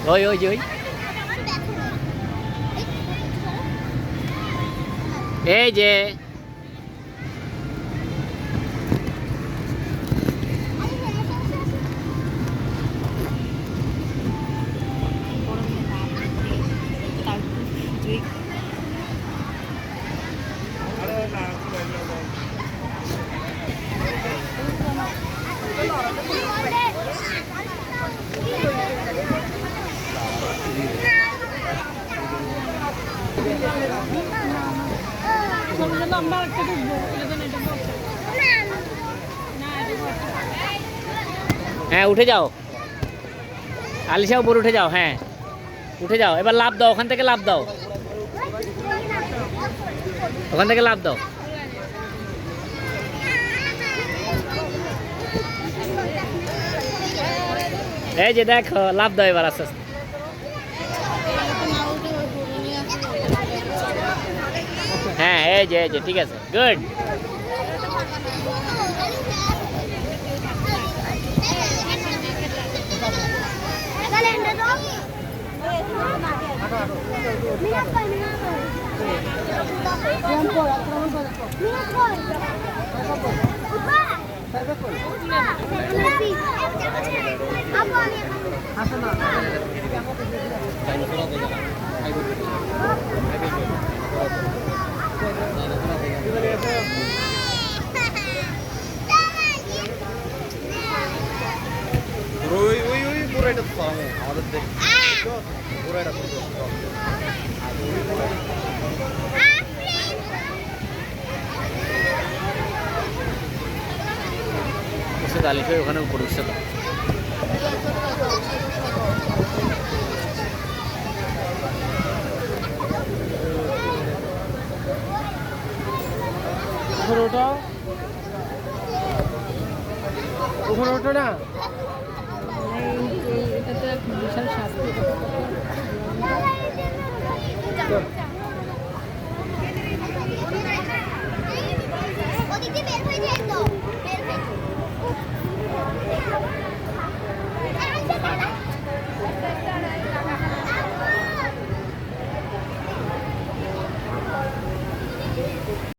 Ôi ôi dưới. Ê về. হ্যাঁ উঠে যাও আলিশা উপরে উঠে যাও হ্যাঁ উঠে যাও এবার লাফ দাও ওখান থেকে লাফ দাও ওখান থেকে লাফ দাও এই যে দেখো লাফ দাও এবার আস্তে আস্তে হ্যাঁ এই যে ঠিক আছে গুড ওই পুরোটা তো আমাদের পুরোটা আলিশা ওখানে উপরে উঠছে